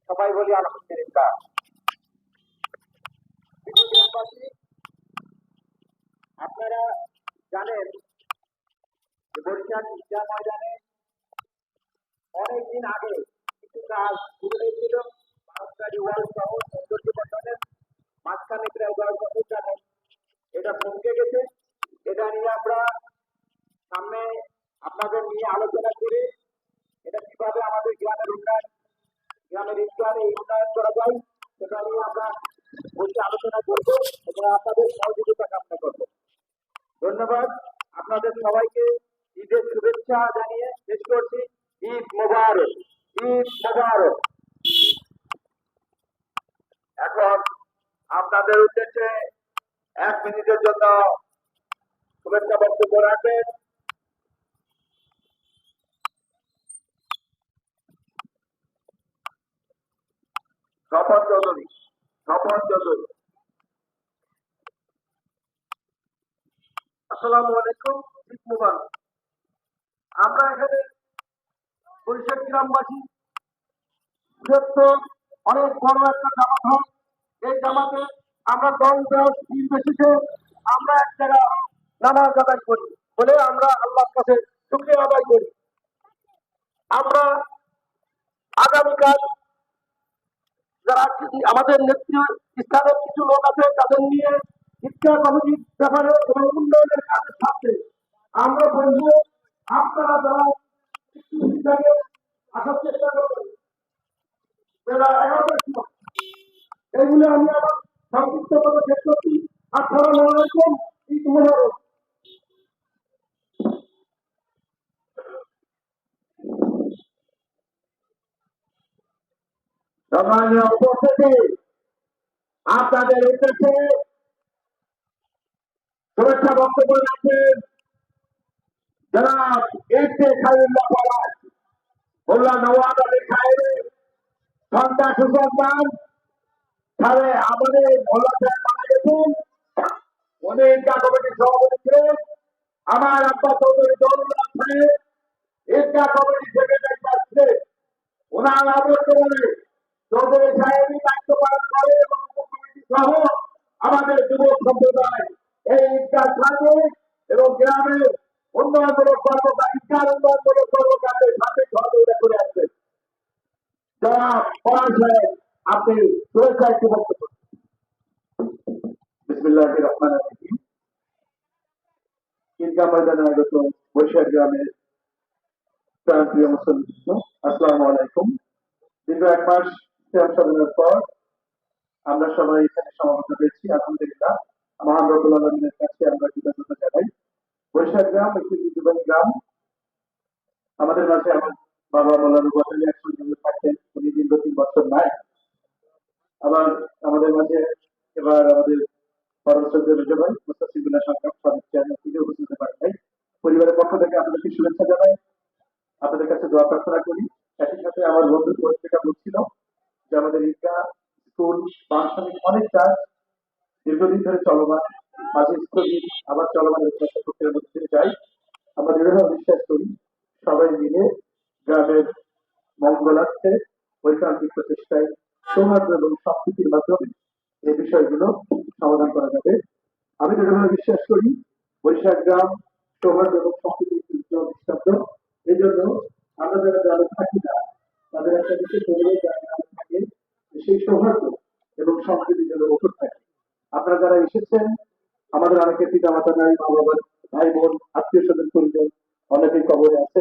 সবাই বলি আলহামদুলিল্লাহ। আপনারা জানেন যে বরিশাল ঈদগাহ ময়দানে অনেকদিন আগে কিছু কাজ শুরু হয়েছিল। বারোটারি ওয়াল সহ সৌন্দর্য বর্ধনের মাঝখানে প্রায় 10 বছর জানেন এটা থমকে গেছে। এটা নিয়ে আমরা সামনে আপনাদের নিয়ে আলোচনা করে এটা কিভাবে আমাদের গ্রামের উন্নয়ন, গ্রামের ঈদগাহে এই উন্নয়ন করা যায় সেটা নিয়ে আমরা বসে আলোচনা করবো এবং আপনাদের সহযোগিতা কামনা করবো। ধন্যবাদ আপনাদের সবাইকে। ঈদের শুভেচ্ছা জানিয়ে শেষ করছি। ঈদ মোবারক, ঈদ মোবারক। এখন আপনাদের উদ্দেশ্যে 1 মিনিটের জন্য শুভেচ্ছা বক্তব্য রাখবেন স্বপন চৌধুরী। স্বপন চৌধুরী। আসসালামু আলাইকুম। ঈদ মোবারক। আমরা এখানে বরিশাল গ্রামবাসী অনেক বড় একটা জামাত হয়। এই জামাতে আমরা দল দেশ নির্বিশেষে আমরা এক জায়গা নামাজ আদায় করি বলে আমরা আল্লাহর কাছে শুকরিয়া আদায় করি। আমরা আগামীকাল যারা আমাদের নেত্রী স্থানের কিছু লোক আছে তাদের নিয়ে শিক্ষা কমিটির ব্যাপারে এবং উন্নয়নের কাজের সাথে আমরা বলবো আপনারা যারা বিদ্যালয়ে আসার চেষ্টা করবেন বেলা 11টার সময়। এইগুলো আমি আমার সংক্ষিপ্ত ভাবে শেষ করছি। আসসালামু আলাইকুম। ঈদ মোবারক। সম্মানীয় উপস্থিতি, আপনাদের উদ্দেশ্যে শুভেচ্ছা বক্তব্য রাখবেন জনাব ইফতে খায়ুল্লাহ পলাশ, মোল্লা নওয়াজ আলী সাহেবের সন্তান সুসন্তান। তাহলে আমাদের মোল্লা সাহেব মারা গেছেন, উনি ঈদগাহ কমিটির সভাপতি ছিলেন। আমার আব্বা চৌধুরী দৌলুল্লাহ সাহেব ঈদগাহ কমিটির সেক্রেটারি ছিলেন। ওনার আবর্তমানে চৌধুরী সাহেবই দায়িত্ব পালন করে এবং উপকমিটি সহ আমাদের যুবক সম্প্রদায় এই ঈদগাহ সাথে এবং গ্রামের উন্নয়নমূলক কর্মকাণ্ড, ঈদগাহ উন্নয়নমূলক কর্মকাণ্ডের সাথে সহযোগিতা করে আসছেন। জনাব পলাশ সাহেব, আপনি শুভেচ্ছা একটু বক্তব্য। বিসমিল্লাহির রহমানির রহিম। ঈদগাহ ময়দানে আগত বরিশাল গ্রামের প্রাণপ্রিয় মুসলমান, আসসালামু আলাইকুম। দীর্ঘ 1 মাস সিয়াম সাধনার পর আমরা সবাই এখানে সমবেত হয়েছি। আলহামদুলিল্লাহ, মহান রব্বুল আলামিনের কাছে আমরা কৃতজ্ঞতা জানাই। বরিশাল গ্রাম একটি ঐতিহ্যবাহী গ্রাম। আমাদের মাঝে আমার বাবা মৌলানা গোয়ালি একসঙ্গে থাকতেন, উনি দীর্ঘ 3 বছর নাই। আবার আমাদের মাঝে এবার আমাদের পরমশ্রদ্ধেয় মুস্তাফিজুল্লাহ সরকার সাবেক চেয়ারম্যান থেকে উপস্থিত হতে পারেন নাই। পরিবারের পক্ষ থেকে আপনাদেরকে শুভেচ্ছা জানাই, আপনাদের কাছে দোয়া প্রার্থনা করি। একই সাথে আমার বন্ধু পত্রিকা বলছিল যে আমাদের ঈদগাহ, স্কুল, বাংলাদেশ অনেক কাজ দীর্ঘদিন ধরে চলমান, মাঝে স্থগিত, আবার চলমান প্রক্রিয়ার মধ্যে দিয়ে যাই। আমরা দৃঢ়ভাবে বিশ্বাস করি সবাই মিলে গ্রামের মঙ্গলার্থে ঐকান্তিক প্রচেষ্টায় সৌহার্দ্য এবং সম্প্রীতির মাধ্যমে এই বিষয়গুলো সমাধান করা যাবে। আমি দৃঢ়ভাবে বিশ্বাস করি বরিশাল গ্রাম সৌহার্দ্য এবং সম্প্রীতির দৃষ্টান্ত। এই জন্য আমরা যারা গ্রামে থাকি না তাদের একটা বিশেষ অনুরোধ যারা গ্রামে থাকে সেই সৌহার্দ্য এবং সম্প্রীতি যেন অটুট থাকে। আপনারা যারা এসেছেন, আমাদের অনেকে পিতা মাতা নাই, মা বাবার ভাই বোন আত্মীয় স্বজন পরিজন অনেকেই কবরে আছে।